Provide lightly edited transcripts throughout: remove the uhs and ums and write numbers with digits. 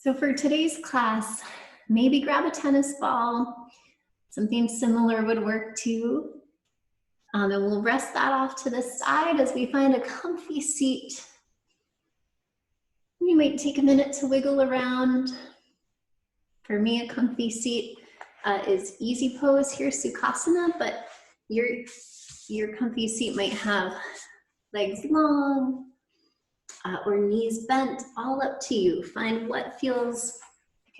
So for today's class, maybe grab a tennis ball. Something similar would work too. And we'll rest that off to the side as we find a comfy seat. You might take a minute to wiggle around. For me, a comfy seat is easy pose here, Sukhasana, but your comfy seat might have legs long or knees bent, all up to you. Find what feels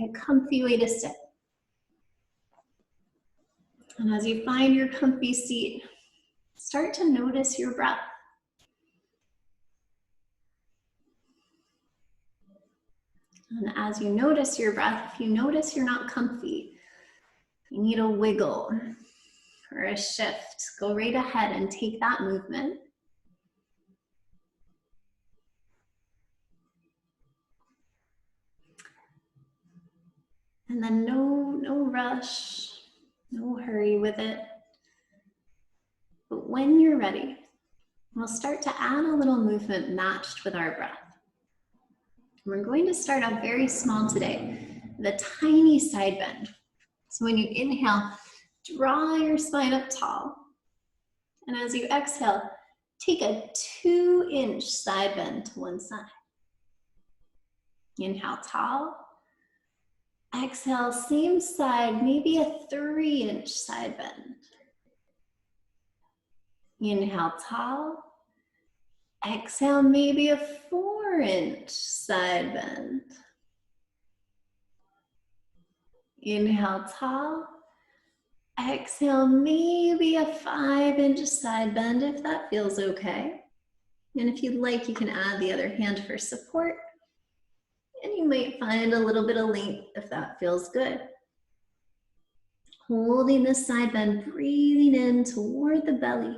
like a comfy way to sit. And as you find your comfy seat, start to notice your breath. And as you notice your breath, if you notice you're not comfy, you need a wiggle or a shift, go right ahead and take that movement. And then no rush, no hurry with it. But when you're ready, we'll start to add a little movement matched with our breath. We're going to start out very small today, with a tiny side bend. So when you inhale, draw your spine up tall. And as you exhale, take a 2-inch side bend to one side. Inhale tall. Exhale, same side, maybe a 3-inch side bend. Inhale tall. Exhale, maybe a 4-inch side bend. Inhale tall. Exhale, maybe a 5-inch side bend if that feels okay. And if you'd like, you can add the other hand for support. And you might find a little bit of length if that feels good. Holding the side bend, breathing in toward the belly.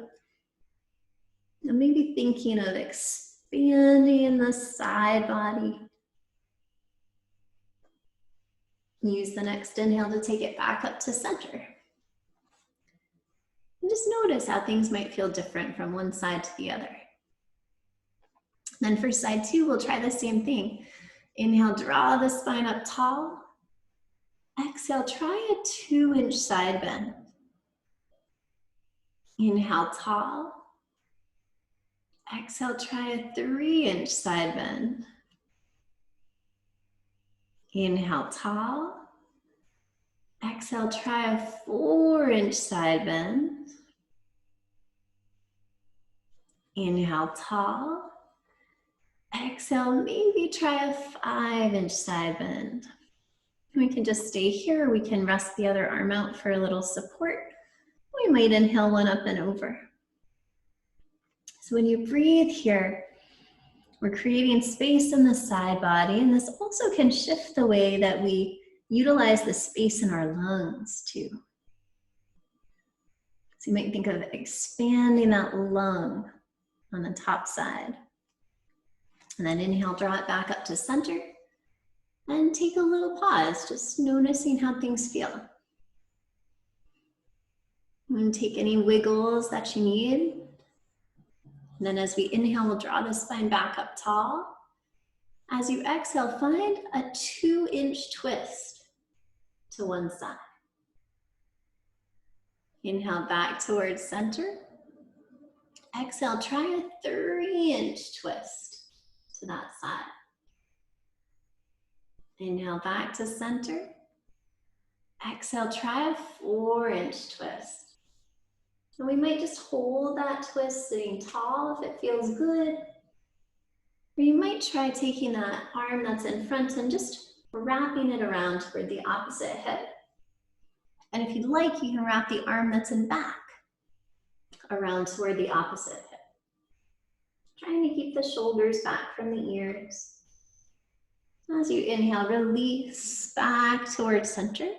And maybe thinking of expanding the side body. Use the next inhale to take it back up to center. And just notice how things might feel different from one side to the other. Then for side 2, we'll try the same thing. Inhale, draw the spine up tall. Exhale, try a 2-inch side bend. Inhale, tall. Exhale, try a 3-inch side bend. Inhale, tall. Exhale, try a 4-inch side bend. Inhale, tall. Exhale, maybe try a 5-inch side bend. We can just stay here. We can rest the other arm out for a little support. We might inhale one up and over. So when you breathe here, we're creating space in the side body, and this also can shift the way that we utilize the space in our lungs too. So you might think of expanding that lung on the top side. And then inhale, draw it back up to center. And take a little pause, just noticing how things feel. And take any wiggles that you need. And then as we inhale, we'll draw the spine back up tall. As you exhale, find a 2-inch twist to one side. Inhale back towards center. Exhale, try a 3-inch twist to that side. Inhale back to center. Exhale, try a 4-inch twist. And we might just hold that twist sitting tall if it feels good. Or you might try taking that arm that's in front and just wrapping it around toward the opposite hip. And if you'd like, you can wrap the arm that's in back around toward the opposite hip. Trying to keep the shoulders back from the ears. As you inhale, release back towards center.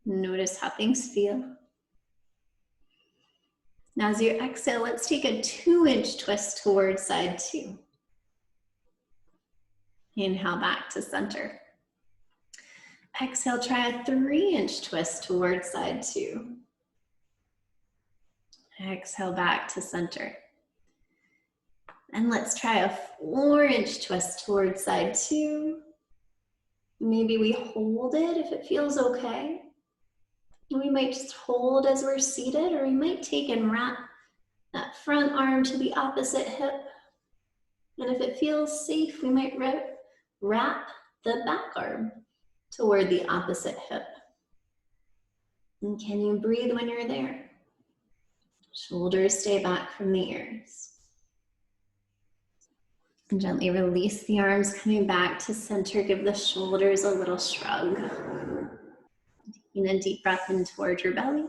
Notice how things feel. Now as you exhale, let's take a 2-inch twist towards side 2. Inhale back to center. Exhale, try a 3-inch twist towards side 2. Exhale back to center. And let's try a 4-inch twist towards side 2. Maybe we hold it if it feels okay. And we might just hold as we're seated, or we might take and wrap that front arm to the opposite hip. And if it feels safe, we might wrap the back arm toward the opposite hip. And can you breathe when you're there? Shoulders stay back from the ears. And gently release the arms, coming back to center. Give the shoulders a little shrug. Taking a deep breath in toward your belly.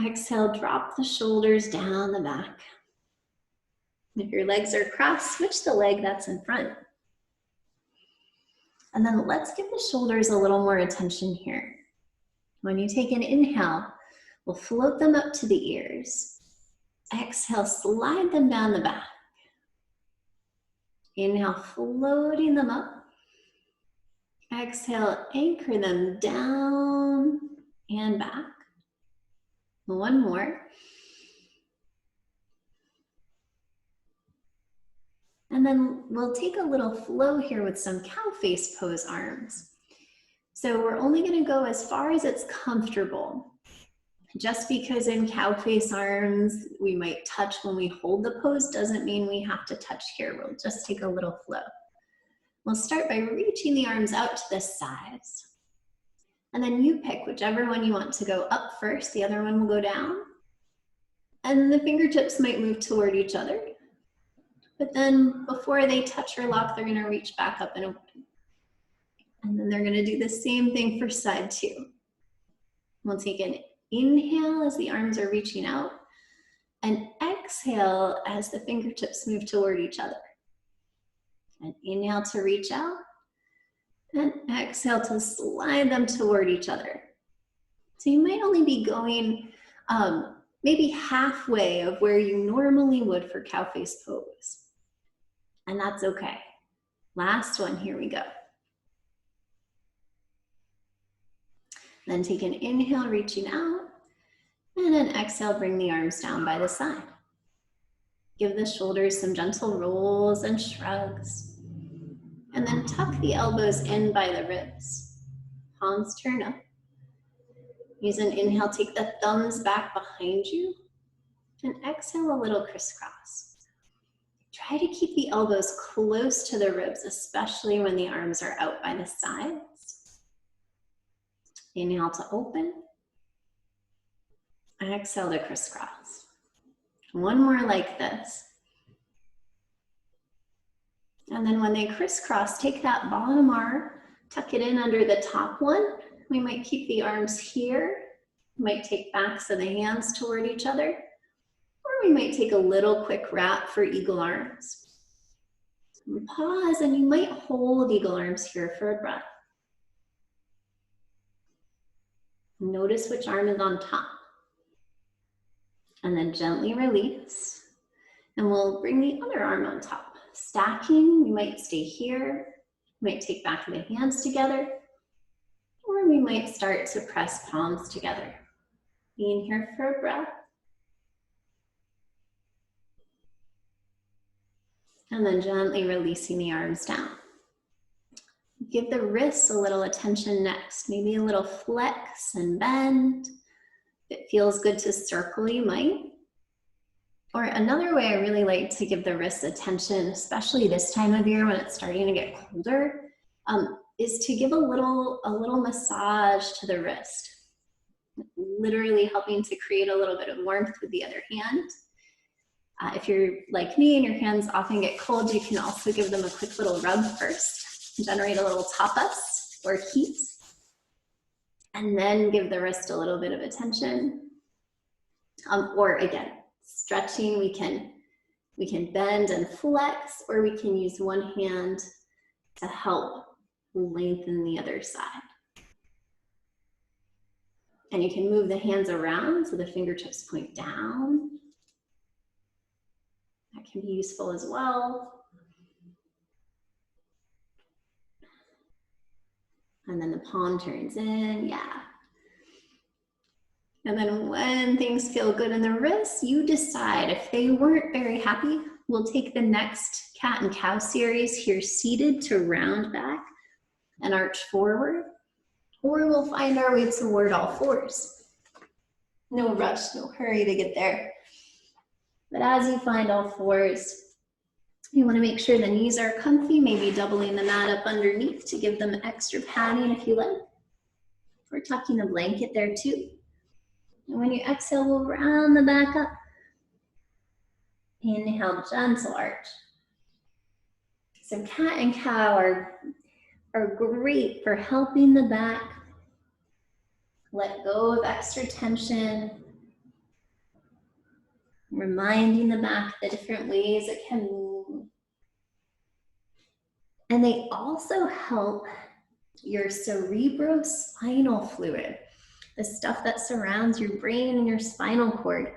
Exhale, drop the shoulders down the back. If your legs are crossed, switch the leg that's in front. And then let's give the shoulders a little more attention here. When you take an inhale, we'll float them up to the ears. Exhale, slide them down the back. Inhale, floating them up. Exhale, anchor them down and back. One more. And then we'll take a little flow here with some cow face pose arms. So we're only going to go as far as it's comfortable. Just because in cow face arms we might touch when we hold the pose doesn't mean we have to touch here. We'll just take a little flow. We'll start by reaching the arms out to the sides. And then you pick whichever one you want to go up first. The other one will go down. And the fingertips might move toward each other. But then before they touch or lock, they're going to reach back up and open. And then they're going to do the same thing for side two. We'll take an inhale as the arms are reaching out, and exhale as the fingertips move toward each other. And inhale to reach out, and exhale to slide them toward each other. So you might only be going maybe halfway of where you normally would for cow face pose. And that's okay. Last one, here we go. Then take an inhale, reaching out, and an exhale, bring the arms down by the side. Give the shoulders some gentle rolls and shrugs. And then tuck the elbows in by the ribs. Palms turn up. Use an inhale, take the thumbs back behind you, and exhale a little crisscross. Try to keep the elbows close to the ribs, especially when the arms are out by the sides. Inhale to open. Exhale to crisscross. One more like this. And then when they crisscross, take that bottom arm, tuck it in under the top one. We might keep the arms here. We might take backs of the hands toward each other. Or we might take a little quick wrap for eagle arms. And pause, and you might hold eagle arms here for a breath. Notice which arm is on top. And then gently release. And we'll bring the other arm on top. Stacking, we might stay here. We might take back of the hands together. Or we might start to press palms together. Being here for a breath. And then gently releasing the arms down. Give the wrists a little attention next. Maybe a little flex and bend. If it feels good to circle, you might. Or another way I really like to give the wrists attention, especially this time of year when it's starting to get colder, is to give a little massage to the wrist. Literally helping to create a little bit of warmth with the other hand. If you're like me and your hands often get cold, you can also give them a quick little rub first. Generate a little tapas or heat. And then give the wrist a little bit of attention. Or again, stretching, we can bend and flex, or we can use one hand to help lengthen the other side. And you can move the hands around so the fingertips point down. That can be useful as well. And then the palm turns in, yeah. And then when things feel good in the wrists, you decide if they weren't very happy, we'll take the next cat and cow series here seated to round back and arch forward, or we'll find our way toward all fours. No rush, no hurry to get there. But as you find all fours, you want to make sure the knees are comfy, maybe doubling the mat up underneath to give them extra padding if you like. Or tucking a blanket there too. And when you exhale, we'll round the back up. Inhale, gentle arch. So cat and cow are great for helping the back let go of extra tension, reminding the back the different ways it can move. And they also help your cerebrospinal fluid, the stuff that surrounds your brain and your spinal cord.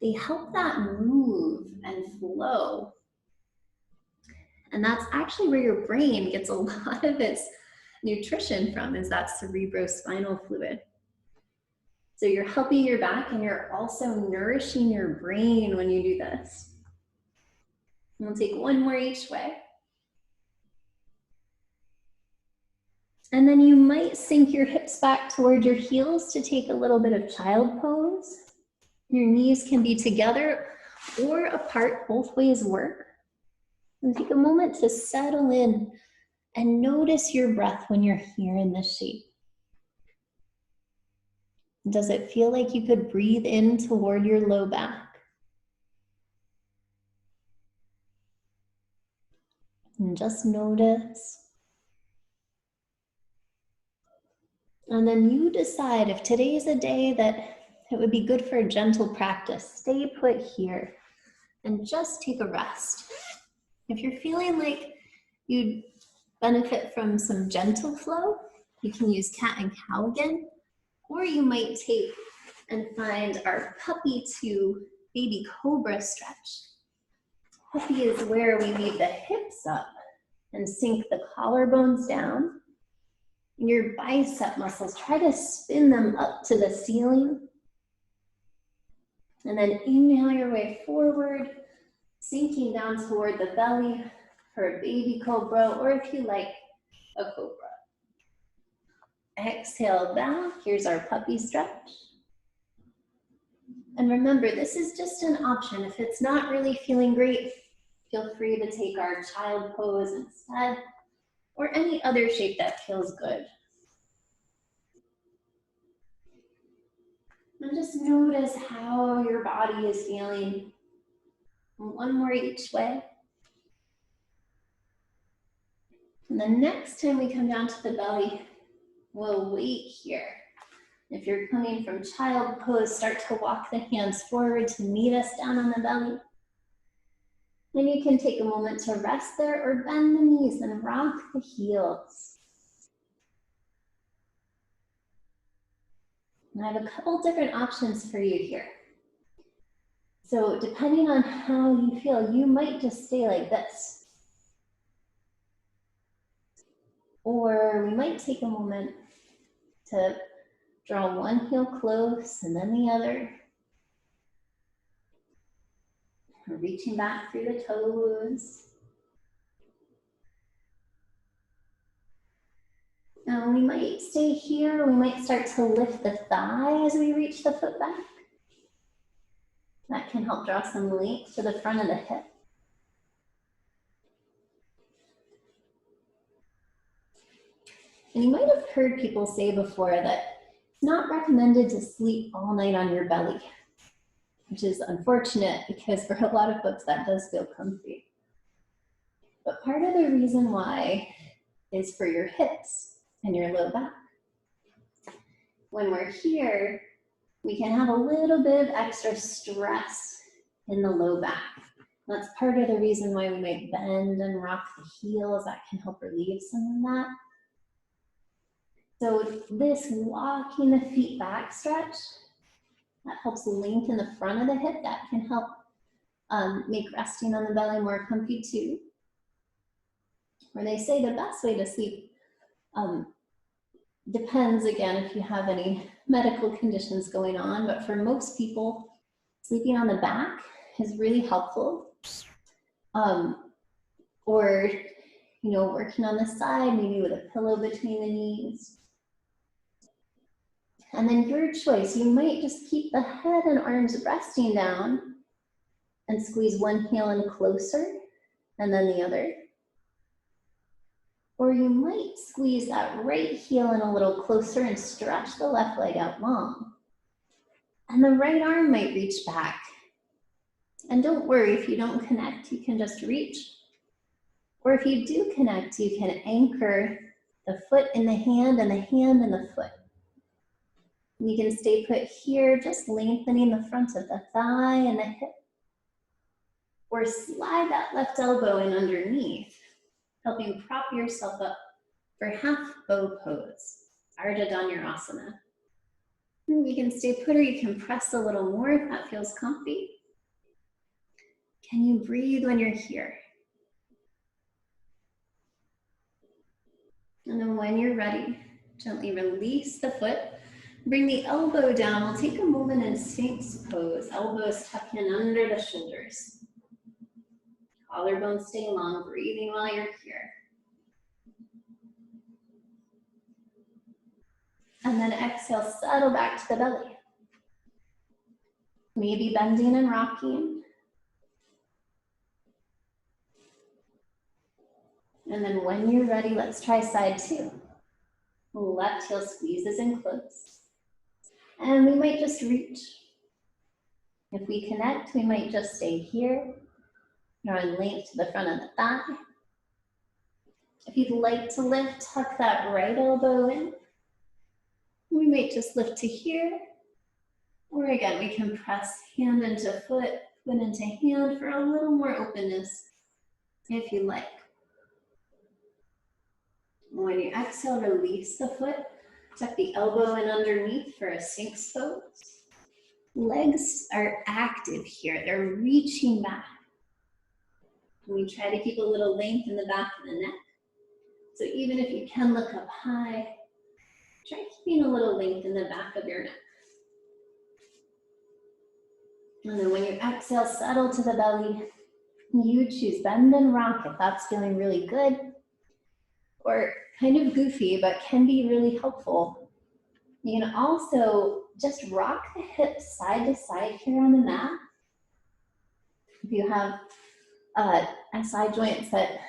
They help that move and flow. And that's actually where your brain gets a lot of its nutrition from, is that cerebrospinal fluid. So you're helping your back and you're also nourishing your brain when you do this. And we'll take one more each way. And then you might sink your hips back toward your heels to take a little bit of child pose. Your knees can be together or apart, both ways work. And take a moment to settle in and notice your breath when you're here in this shape. Does it feel like you could breathe in toward your low back? And just notice. And then you decide if today's a day that it would be good for a gentle practice. Stay put here and just take a rest. If you're feeling like you'd benefit from some gentle flow, you can use cat and cow again, or you might take and find our puppy to baby cobra stretch. Puppy is where we leave the hips up and sink the collarbones down. And your bicep muscles, try to spin them up to the ceiling. And then inhale your way forward, sinking down toward the belly for a baby cobra, or if you like, a cobra. Exhale back, here's our puppy stretch. And remember, this is just an option. If it's not really feeling great, feel free to take our child pose instead, or any other shape that feels good. And just notice how your body is feeling. One more each way. And the next time we come down to the belly, we'll wait here. If you're coming from child pose, start to walk the hands forward to meet us down on the belly. Then you can take a moment to rest there or bend the knees and rock the heels. And I have a couple different options for you here. So depending on how you feel, you might just stay like this. Or we might take a moment to draw one heel close and then the other. We're reaching back through the toes. And we might stay here. We might start to lift the thigh as we reach the foot back. That can help draw some length to the front of the hip. And you might have heard people say before that it's not recommended to sleep all night on your belly, which is unfortunate because for a lot of folks that does feel comfy. But part of the reason why is for your hips and your low back. When we're here, we can have a little bit of extra stress in the low back. That's part of the reason why we might bend and rock the heels. That can help relieve some of that. So this walking the feet back stretch, that helps lengthen the front of the hip. That can help make resting on the belly more comfy too. Or they say the best way to sleep depends again if you have any medical conditions going on, but for most people, sleeping on the back is really helpful. Or, working on the side, maybe with a pillow between the knees. And then your choice, you might just keep the head and arms resting down and squeeze one heel in closer and then the other. Or you might squeeze that right heel in a little closer and stretch the left leg out long. And the right arm might reach back. And don't worry, if you don't connect, you can just reach. Or if you do connect, you can anchor the foot in the hand and the hand in the foot. And you can stay put here, just lengthening the front of the thigh and the hip. Or slide that left elbow in underneath, helping prop yourself up for half bow pose, Ardha Dhanurasana. You can stay put or you can press a little more if that feels comfy. Can you breathe when you're here? And then when you're ready, gently release the foot. Bring the elbow down. We'll take a moment in Sphinx pose. Elbows tuck in under the shoulders. Collarbones stay long, breathing while you're here. And then exhale, settle back to the belly. Maybe bending and rocking. And then when you're ready, let's try side two. Left heel squeezes in close. And we might just reach. If we connect, we might just stay here. Drawing length to the front of the thigh. If you'd like to lift, tuck that right elbow in. We might just lift to here. Or again, we can press hand into foot, foot into hand for a little more openness if you like. When you exhale, release the foot. Tuck the elbow in underneath for a Sphinx pose. Legs are active here. They're reaching back. And we try to keep a little length in the back of the neck. So even if you can look up high, try keeping a little length in the back of your neck. And then when you exhale, settle to the belly. You choose bend and rock if that's feeling really good. Or kind of goofy, but can be really helpful. You can also just rock the hips side to side here on the mat. If you have SI joints that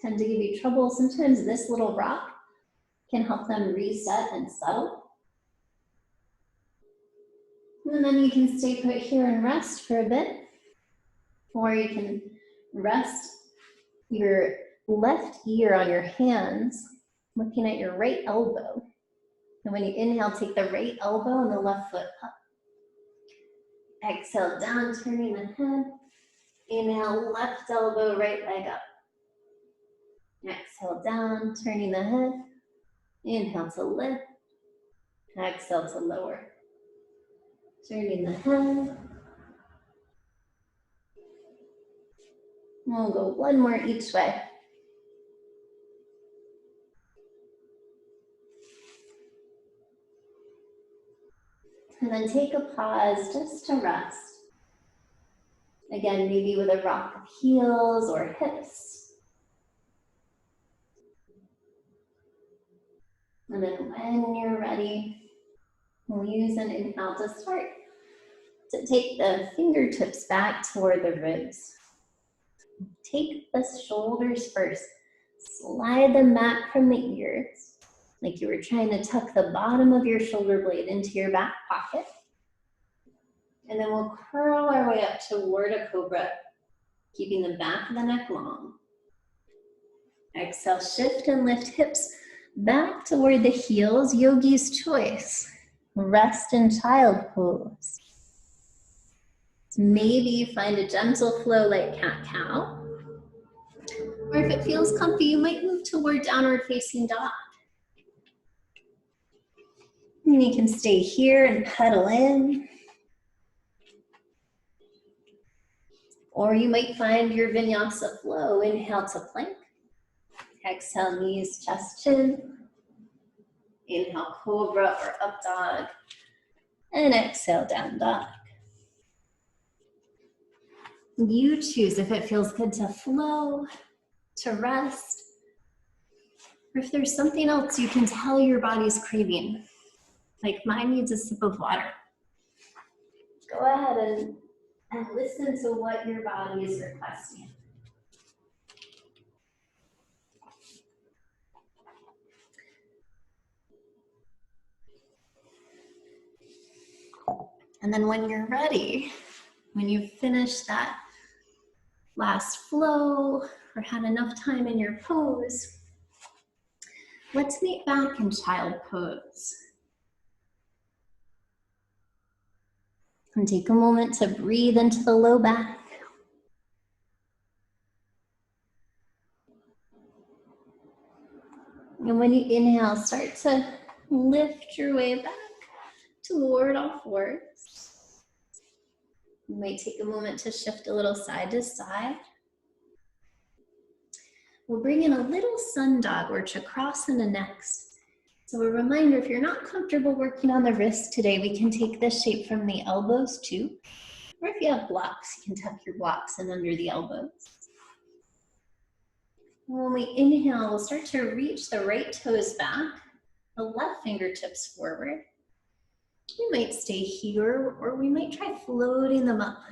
tend to give you trouble, sometimes this little rock can help them reset and settle. And then you can stay put here and rest for a bit. Or you can rest your left ear on your hands, looking at your right elbow. And when you inhale, take the right elbow and the left foot up. Exhale, down, turning the head. Inhale, left elbow, right leg up. Exhale, down, turning the head. Inhale to lift. Exhale to lower. Turning the head. We'll go one more each way. And then take a pause just to rest. Again, maybe with a rock of heels or hips. And then when you're ready, we'll use an inhale to start to take the fingertips back toward the ribs. Take the shoulders first. Slide them back from the ears, like you were trying to tuck the bottom of your shoulder blade into your back pocket. And then we'll curl our way up toward a cobra, keeping the back of the neck long. Exhale, shift and lift hips back toward the heels, yogi's choice. Rest in child pose. Maybe find a gentle flow like cat-cow. Or if it feels comfy, you might move toward downward facing dog. And you can stay here and pedal in. Or you might find your vinyasa flow. Inhale to plank. Exhale, knees, chest, chin. Inhale, cobra or up dog. And exhale, down dog. You choose if it feels good to flow, to rest, or if there's something else you can tell your body's craving, like mine needs a sip of water. Go ahead and listen to what your body is requesting. And then when you're ready, when you've finished that last flow or had enough time in your pose, let's meet back in child pose. And take a moment to breathe into the low back. And when you inhale, start to lift your way back toward all fours. You might take a moment to shift a little side to side. We'll bring in a little sun dog or chakrasana next. So a reminder, if you're not comfortable working on the wrist today, we can take this shape from the elbows too. Or if you have blocks, you can tuck your blocks in under the elbows. When we inhale, we'll start to reach the right toes back, the left fingertips forward. We might stay here, or we might try floating them up,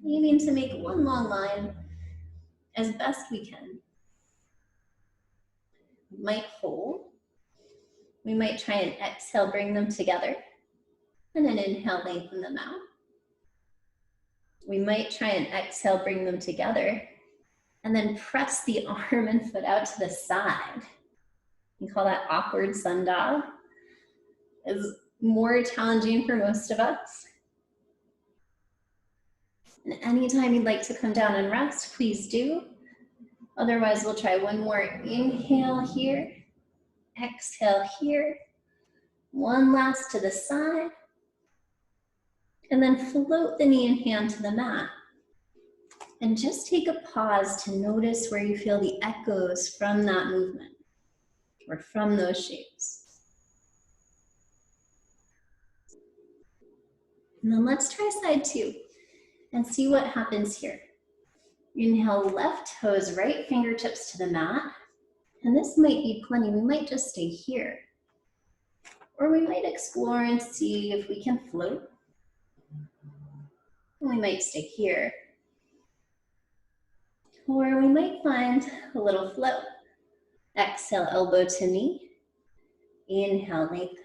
aiming to make one long line as best we can. We might hold. We might try and exhale, bring them together, and then inhale, lengthen them out. We might try and exhale, bring them together, and then press the arm and foot out to the side. We call that awkward sun dog. It's more challenging for most of us. And anytime you'd like to come down and rest, please do. Otherwise, we'll try one more inhale here, exhale here, one last to the side, and then float the knee and hand to the mat. And just take a pause to notice where you feel the echoes from that movement or from those shapes. And then let's try side two and see what happens here. Inhale, left toes, right fingertips to the mat. And this might be plenty. We might just stay here. Or we might explore and see if we can float. And we might stay here. Or we might find a little float. Exhale, elbow to knee. Inhale, lengthen.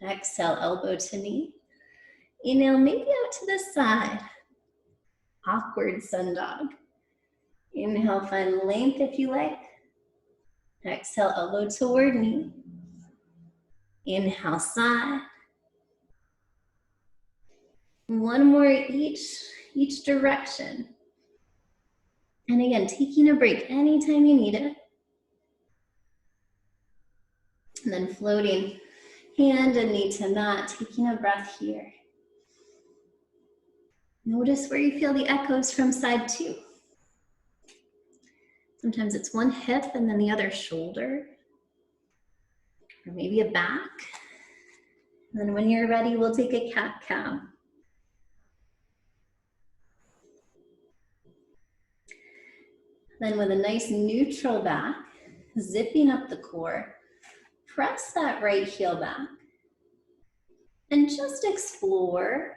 Exhale, elbow to knee. Inhale, maybe out to the side. Awkward sun dog. Inhale, find length if you like. Exhale, elbow toward knee. Inhale, side. One more each direction. And again, taking a break anytime you need it. And then floating hand and knee to mat, taking a breath here. Notice where you feel the echoes from side two. Sometimes it's one hip and then the other shoulder, or maybe a back. And then when you're ready, we'll take a cat-cow. Then with a nice neutral back, zipping up the core, press that right heel back. And just explore.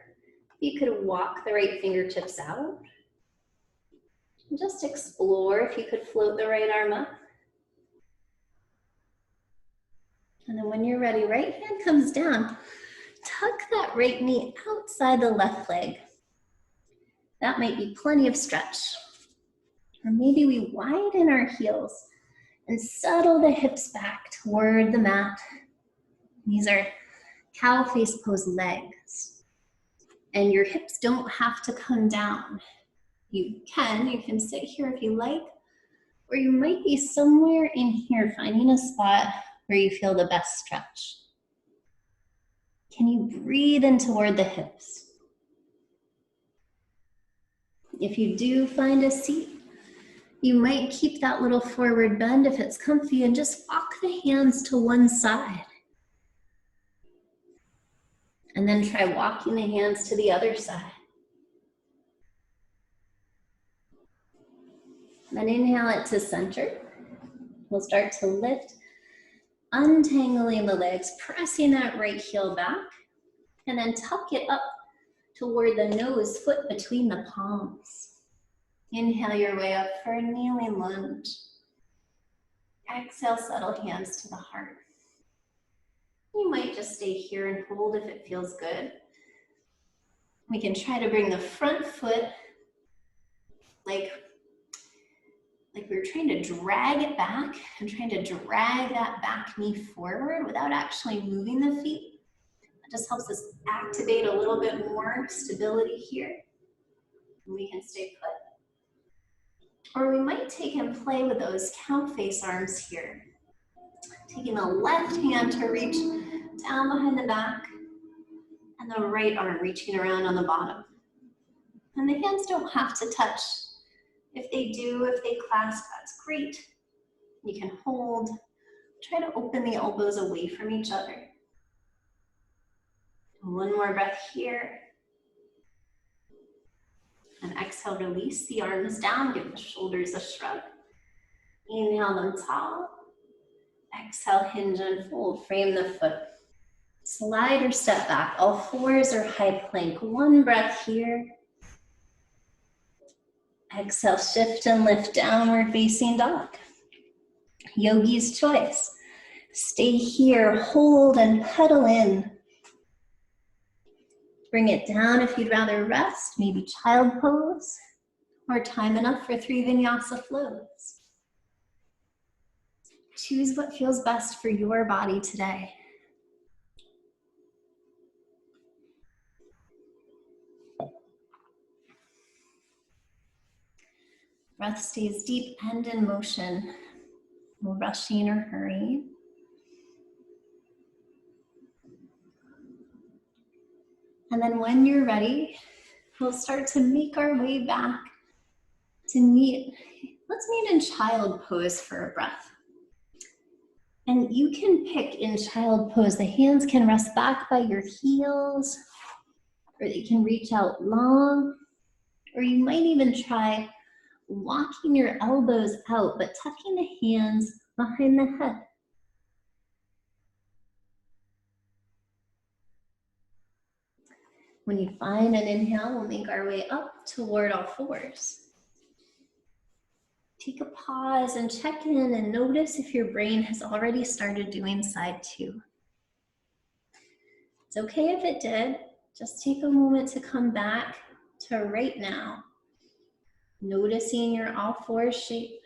You could walk the right fingertips out. Just explore if you could float the right arm up. And then when you're ready, right hand comes down. Tuck that right knee outside the left leg. That might be plenty of stretch. Or maybe we widen our heels and settle the hips back toward the mat. These are cow face pose legs. And your hips don't have to come down. You can sit here if you like, or you might be somewhere in here finding a spot where you feel the best stretch. Can you breathe in toward the hips? If you do find a seat, you might keep that little forward bend if it's comfy and just walk the hands to one side. And then try walking the hands to the other side. Then inhale it to center. We'll start to lift, untangling the legs, pressing that right heel back, and then tuck it up toward the nose, foot between the palms. Inhale your way up for a kneeling lunge. Exhale, settle hands to the heart. You might just stay here and hold if it feels good. We can try to bring the front foot like we're trying to drag it back and trying to drag that back knee forward without actually moving the feet. That just helps us activate a little bit more stability here. We can stay put. Or we might take and play with those cow face arms here. Taking the left hand to reach down behind the back and the right arm reaching around on the bottom. And the hands don't have to touch. If they do, if they clasp, that's great. You can hold. Try to open the elbows away from each other. One more breath here. And exhale, release the arms down, give the shoulders a shrug. Inhale them tall. Exhale, hinge and fold, frame the foot. Slide or step back, all fours or high plank. One breath here. Exhale, shift and lift, downward facing dog. Yogi's choice. Stay here, hold and pedal in. Bring it down if you'd rather rest, maybe child pose, or time enough for 3 vinyasa flows. Choose what feels best for your body today. Breath stays deep and in motion, no rushing or hurrying. And then when you're ready, we'll start to make our way back to meet. Let's meet in child pose for a breath. And you can pick in child pose, the hands can rest back by your heels, or they can reach out long, or you might even try walking your elbows out, but tucking the hands behind the head. When you find an inhale, we'll make our way up toward all fours. Take a pause and check in and notice if your brain has already started doing side 2. It's okay if it did. Just take a moment to come back to right now. Noticing your all fours shape.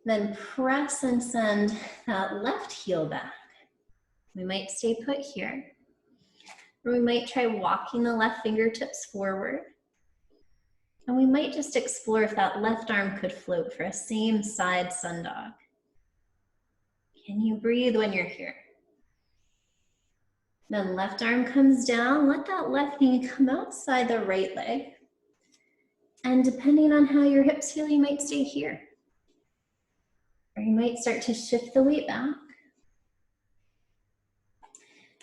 Then press and send that left heel back. We might stay put here. Or we might try walking the left fingertips forward. And we might just explore if that left arm could float for a same side sun dog. Can you breathe when you're here? Then left arm comes down. Let that left knee come outside the right leg. And depending on how your hips feel, you might stay here. Or you might start to shift the weight back.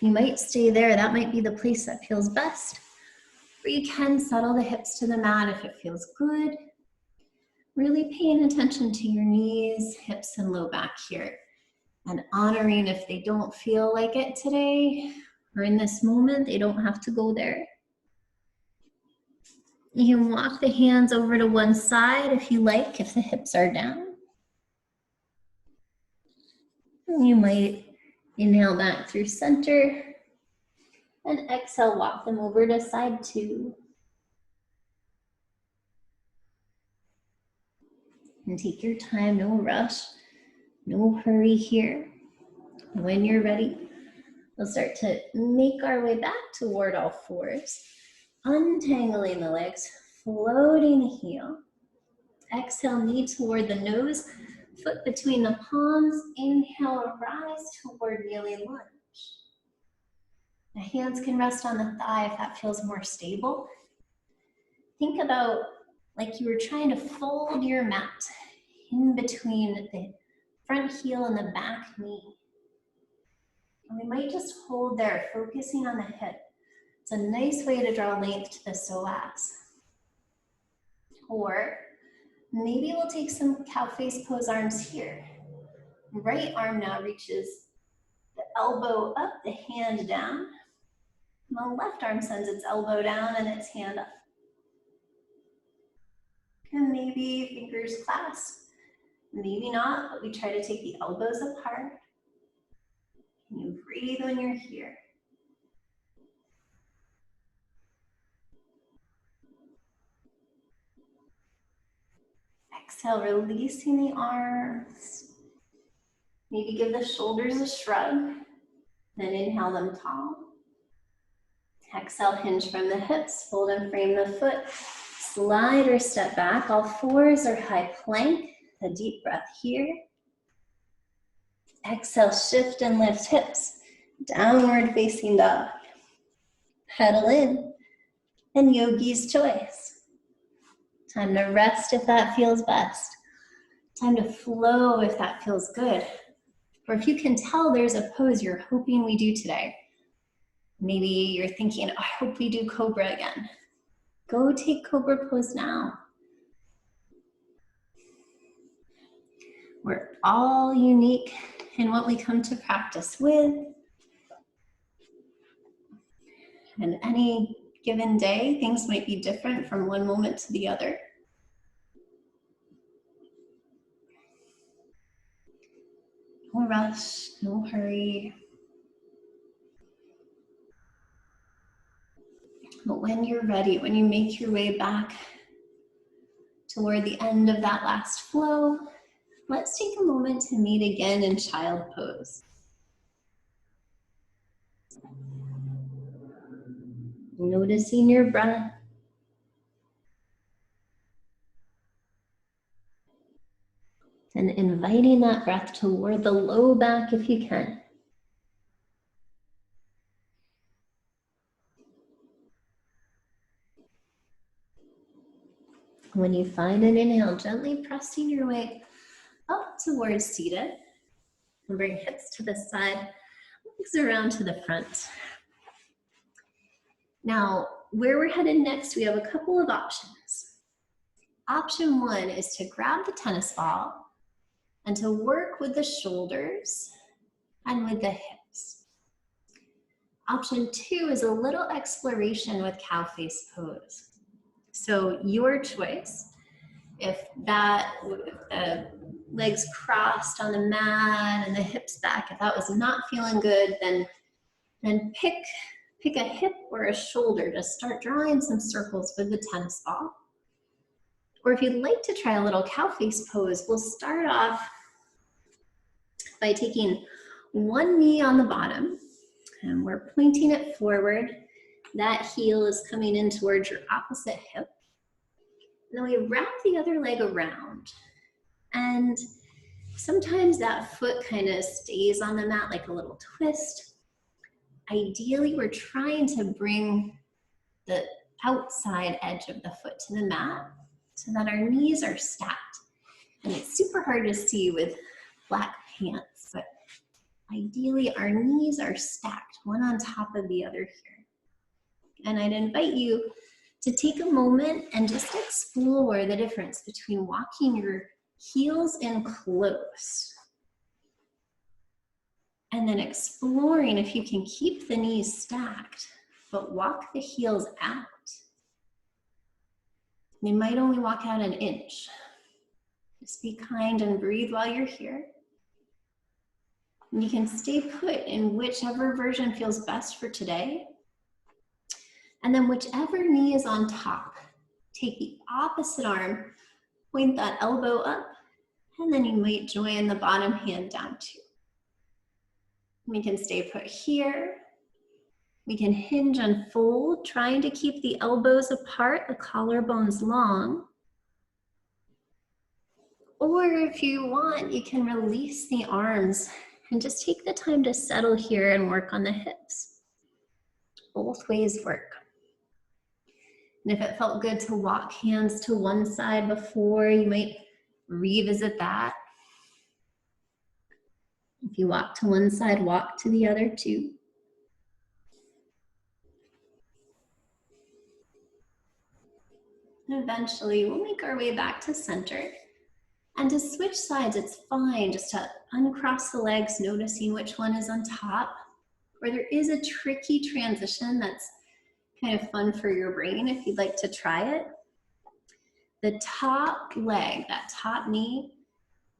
You might stay there. That might be the place that feels best. Or you can settle the hips to the mat if it feels good. Really paying attention to your knees, hips, and low back here. And honoring if they don't feel like it today, or in this moment, they don't have to go there. You can walk the hands over to one side if you like, if the hips are down. You might inhale back through center. And exhale, walk them over to side 2. And take your time, no rush, no hurry here. When you're ready, we'll start to make our way back toward all fours, untangling the legs, floating the heel. Exhale, knee toward the nose, foot between the palms. Inhale, rise toward kneeling lunge. The hands can rest on the thigh if that feels more stable. Think about like you were trying to fold your mat in between the front heel and the back knee. And we might just hold there, focusing on the hip. It's a nice way to draw length to the psoas. Or maybe we'll take some cow face pose arms here. Right arm now reaches the elbow up, the hand down. And the left arm sends its elbow down and its hand up. And maybe fingers clasp. Maybe not, but we try to take the elbows apart. And you breathe when you're here. Exhale, releasing the arms. Maybe give the shoulders a shrug. Then inhale them tall. Exhale, hinge from the hips, fold and frame the foot. Slide or step back, all fours or high plank. A deep breath here. Exhale, shift and lift hips. Downward facing dog. Pedal in. And yogi's choice. Time to rest if that feels best. Time to flow if that feels good. Or if you can tell there's a pose you're hoping we do today. Maybe you're thinking, I hope we do Cobra again. Go take Cobra pose now. We're all unique in what we come to practice with. And any given day, things might be different from one moment to the other. No rush, no hurry. But when you're ready, when you make your way back toward the end of that last flow, let's take a moment to meet again in child pose. Noticing your breath. And inviting that breath toward the low back if you can. When you find an inhale, gently pressing your way up towards seated. And bring hips to the side, legs around to the front. Now, where we're headed next, we have a couple of options. Option one is to grab the tennis ball and to work with the shoulders and with the hips. Option two is a little exploration with cow face pose. So your choice, if the legs crossed on the mat and the hips back, if that was not feeling good, then pick a hip or a shoulder to start drawing some circles with the tennis ball. Or if you'd like to try a little cow face pose, we'll start off by taking one knee on the bottom and we're pointing it forward. That heel is coming in towards your opposite hip. And then we wrap the other leg around. And sometimes that foot kind of stays on the mat like a little twist. Ideally, we're trying to bring the outside edge of the foot to the mat so that our knees are stacked. And it's super hard to see with black pants, but ideally our knees are stacked, one on top of the other here. And I'd invite you to take a moment and just explore the difference between walking your heels in close and then exploring if you can keep the knees stacked, but walk the heels out. You might only walk out an inch. Just be kind and breathe while you're here. And you can stay put in whichever version feels best for today. And then whichever knee is on top, take the opposite arm, point that elbow up, and then you might join the bottom hand down too. We can stay put here. We can hinge and fold, trying to keep the elbows apart, the collarbones long. Or if you want, you can release the arms and just take the time to settle here and work on the hips. Both ways work. And if it felt good to walk hands to one side before, you might revisit that. If you walk to one side, walk to the other too. And eventually we'll make our way back to center. And to switch sides, it's fine just to uncross the legs, noticing which one is on top. Or there is a tricky transition that's kind of fun for your brain if you'd like to try it. The top leg, that top knee,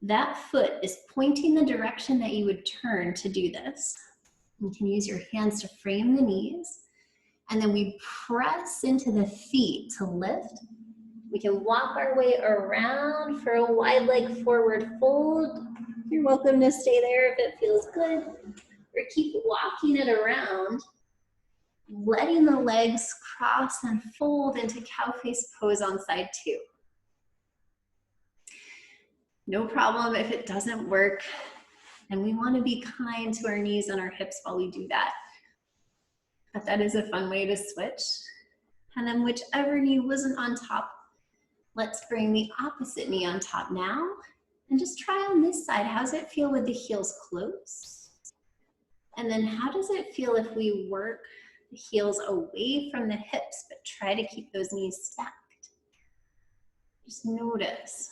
that foot is pointing the direction that you would turn to do this. You can use your hands to frame the knees. And then we press into the feet to lift. We can walk our way around for a wide leg forward fold. You're welcome to stay there if it feels good. Or keep walking it around, letting the legs cross and fold into cow face pose on side two. No problem if it doesn't work. And we want to be kind to our knees and our hips while we do that. But that is a fun way to switch. And then whichever knee wasn't on top, let's bring the opposite knee on top now. And just try on this side. How does it feel with the heels closed? And then how does it feel if we work the heels away from the hips, but try to keep those knees stacked? Just notice.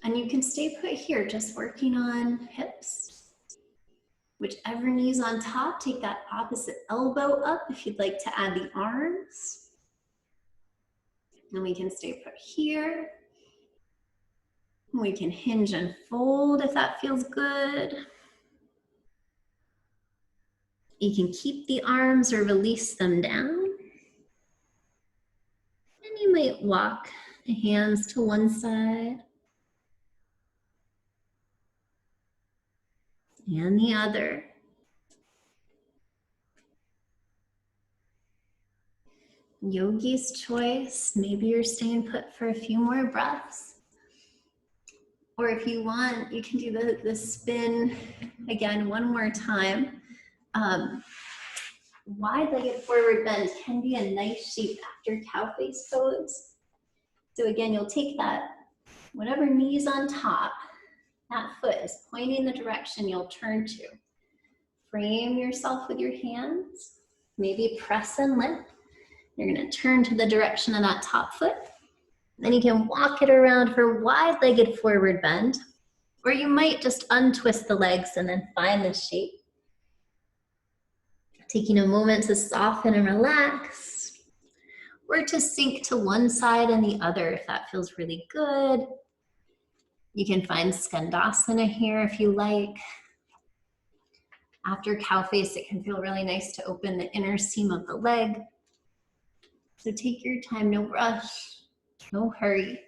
And you can stay put here, just working on hips. Whichever knee's on top, take that opposite elbow up if you'd like to add the arms. And we can stay put here. We can hinge and fold if that feels good. You can keep the arms or release them down. And you might walk the hands to one side and the other. Yogi's choice. Maybe you're staying put for a few more breaths. Or if you want, you can do the spin again one more time. Wide-legged forward bend can be a nice shape after cow face pose. So again, you'll take that, whatever knee's on top, that foot is pointing the direction you'll turn to. Frame yourself with your hands. Maybe press and lift. You're gonna turn to the direction of that top foot. Then you can walk it around for wide-legged forward bend, or you might just untwist the legs and then find the shape. Taking a moment to soften and relax, or to sink to one side and the other if that feels really good. You can find Skandasana here if you like. After cow face, it can feel really nice to open the inner seam of the leg. So take your time, no rush, no hurry.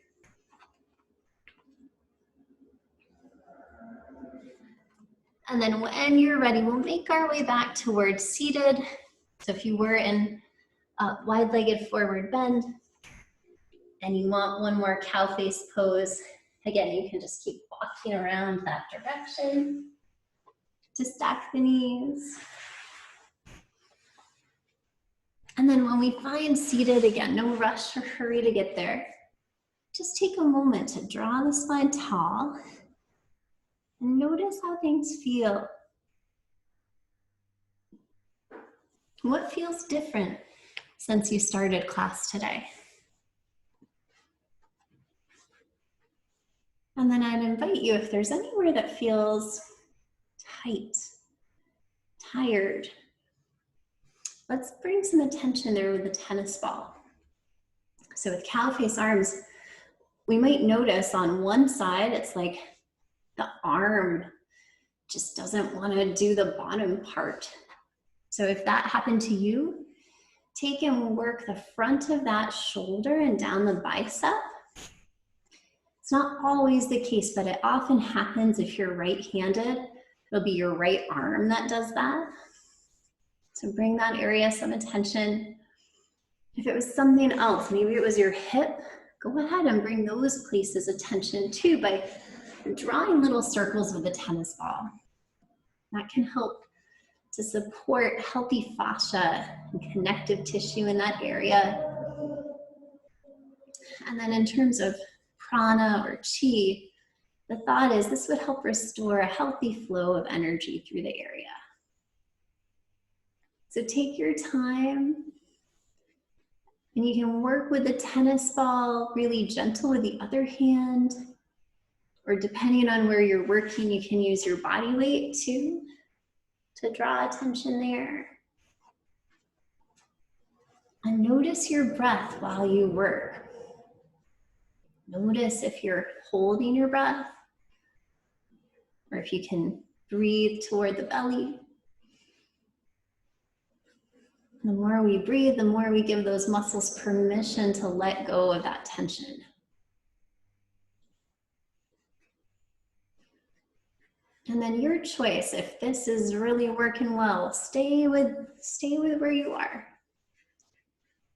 And then when you're ready, we'll make our way back towards seated. So if you were in wide-legged forward bend and you want one more cow face pose, again, you can just keep walking around that direction to stack the knees. And then when we find seated, again, no rush or hurry to get there. Just take a moment to draw the spine tall and notice how things feel. What feels different since you started class today? And then I'd invite you, if there's anywhere that feels tight, tired, let's bring some attention there with the tennis ball. So with cow face arms, we might notice on one side, it's like the arm just doesn't want to do the bottom part. So if that happened to you, take and work the front of that shoulder and down the bicep. It's not always the case, but it often happens if you're right-handed. It'll be your right arm that does that. So bring that area some attention. If it was something else, maybe it was your hip, go ahead and bring those places attention too by drawing little circles with a tennis ball. That can help to support healthy fascia and connective tissue in that area. And then in terms of prana or chi, the thought is this would help restore a healthy flow of energy through the area. So take your time And you can work with the tennis ball really gentle with the other hand, or depending on where you're working, you can use your body weight too to draw attention there. And notice your breath while you work. Notice if you're holding your breath, or if you can breathe toward the belly. The more we breathe, the more we give those muscles permission to let go of that tension. And then your choice, if this is really working well, stay with where you are.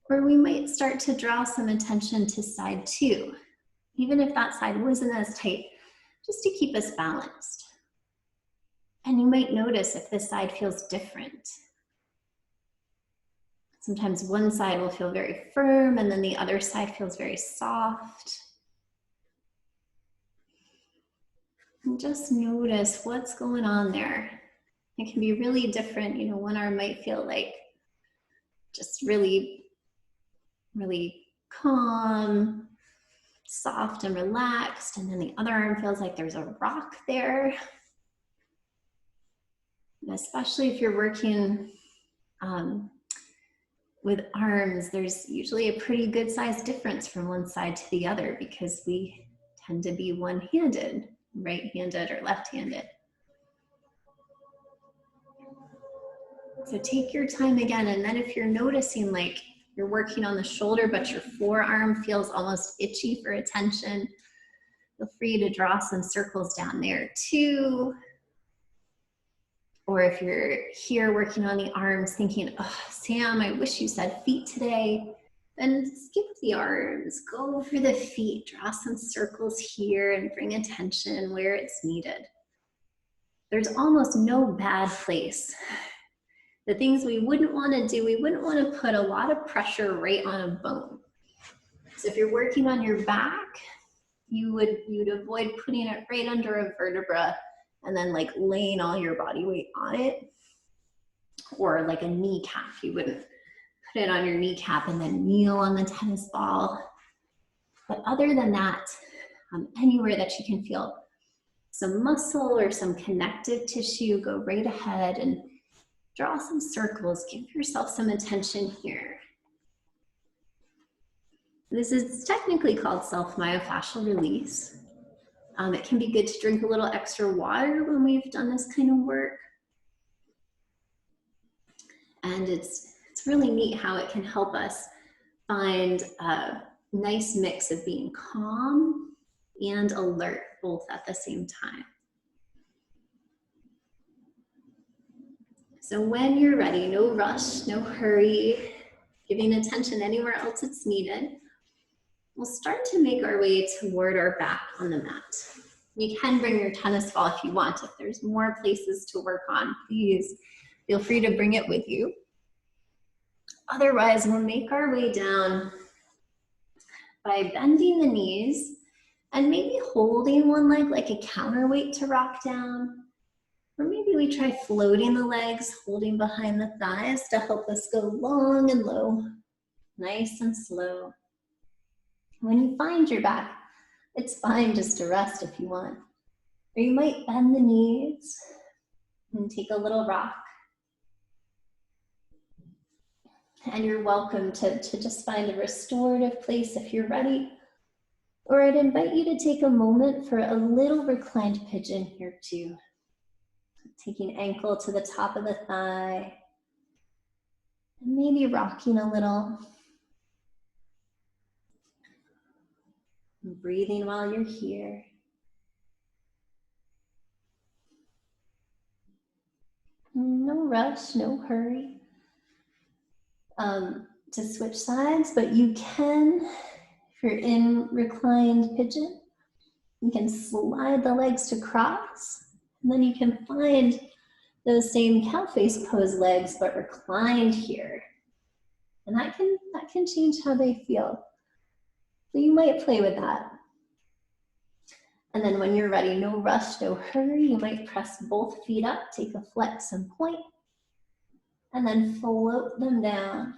Or we might start to draw some attention to side two, even if that side wasn't as tight, just to keep us balanced. And you might notice if this side feels different. Sometimes one side will feel very firm and then the other side feels very soft. And just notice what's going on there. It can be really different. You know, one arm might feel like just really, really calm, soft and relaxed. And then the other arm feels like there's a rock there. And especially if you're working with arms, there's usually a pretty good size difference from one side to the other because we tend to be one-handed, right-handed or left-handed. So take your time again, and then if you're noticing like you're working on the shoulder but your forearm feels almost itchy for attention, feel free to draw some circles down there too. Or if you're here working on the arms thinking, oh, Sam, I wish you said feet today, then skip the arms, go for the feet, draw some circles here and bring attention where it's needed. There's almost no bad place. The things we wouldn't want to do, we wouldn't want to put a lot of pressure right on a bone. So if you're working on your back, you'd avoid putting it right under a vertebra and then like laying all your body weight on it. Or like a kneecap, you wouldn't put it on your kneecap and then kneel on the tennis ball. But other than that, anywhere that you can feel some muscle or some connective tissue, go right ahead and draw some circles. Give yourself some attention here. This is technically called self-myofascial release. It can be good to drink a little extra water when we've done this kind of work. And it's really neat how it can help us find a nice mix of being calm and alert both at the same time. So when you're ready, no rush, no hurry, giving attention anywhere else it's needed, we'll start to make our way toward our back on the mat. You can bring your tennis ball if you want. If there's more places to work on, please feel free to bring it with you. Otherwise, we'll make our way down by bending the knees and maybe holding one leg like a counterweight to rock down. Or maybe we try floating the legs, holding behind the thighs to help us go long and low, nice and slow. When you find your back, it's fine just to rest if you want. Or you might bend the knees and take a little rock. And you're welcome to just find a restorative place if you're ready. Or I'd invite you to take a moment for a little reclined pigeon here too. Taking ankle to the top of the thigh. And maybe rocking a little. And breathing while you're here. No rush, no hurry to switch sides, but you can, if you're in reclined pigeon, you can slide the legs to cross, and then you can find those same cow face pose legs, but reclined here. And that can change how they feel. So you might play with that. And then when you're ready, no rush, no hurry, you might press both feet up, take a flex and point, and then float them down.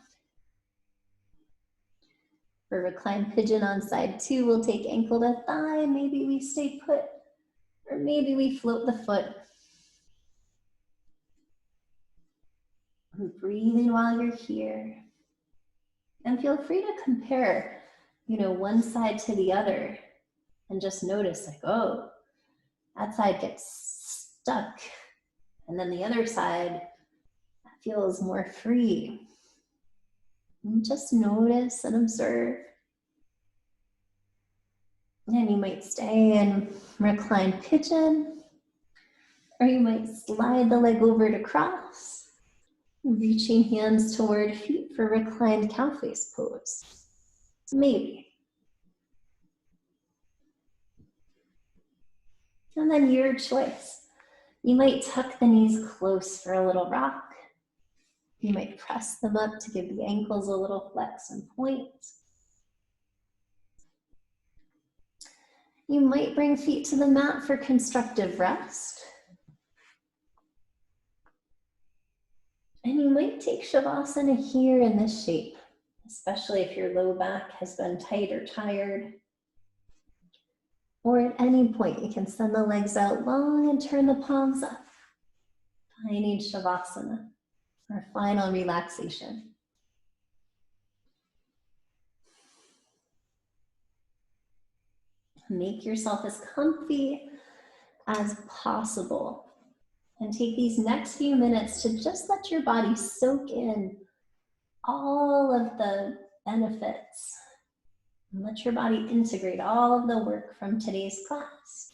For reclined pigeon on side 2, we'll take ankle to thigh. Maybe we stay put, or maybe we float the foot. And breathing while you're here. And feel free to compare, one side to the other and just notice like, oh, that side gets stuck. And then the other side feels more free. And just notice and observe. And you might stay in reclined pigeon, or you might slide the leg over to cross, reaching hands toward feet for reclined cow face pose. Maybe. And then your choice. You might tuck the knees close for a little rock. You might press them up to give the ankles a little flex and point. You might bring feet to the mat for constructive rest. And you might take Shavasana here in this shape, especially if your low back has been tight or tired. Or at any point, you can send the legs out long and turn the palms up, finding Shavasana, our final relaxation. Make yourself as comfy as possible. And take these next few minutes to just let your body soak in all of the benefits. And let your body integrate all of the work from today's class.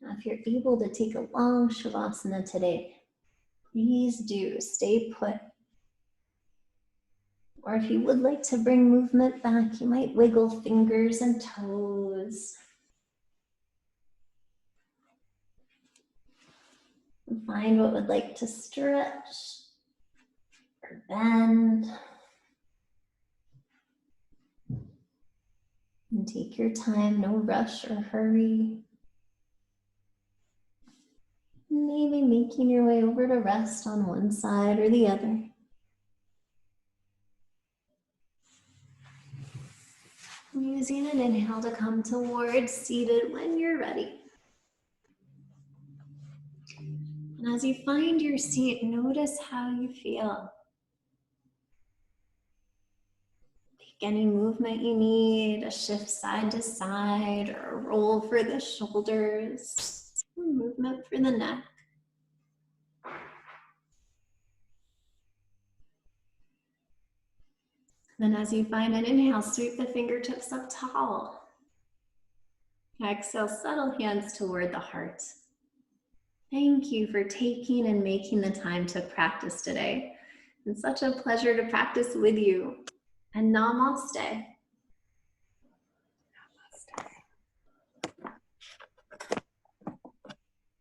Now, if you're able to take a long Shavasana today, please do stay put. Or if you would like to bring movement back, you might wiggle fingers and toes. And find what would like to stretch or bend. And take your time, no rush or hurry. Maybe making your way over to rest on one side or the other. Using an inhale to come towards seated when you're ready. And as you find your seat, notice how you feel. Take any movement you need, a shift side to side, or a roll for the shoulders, or movement for the neck. Then as you find an inhale, sweep the fingertips up tall. Exhale, settle hands toward the heart. Thank you for taking and making the time to practice today. It's such a pleasure to practice with you. And namaste.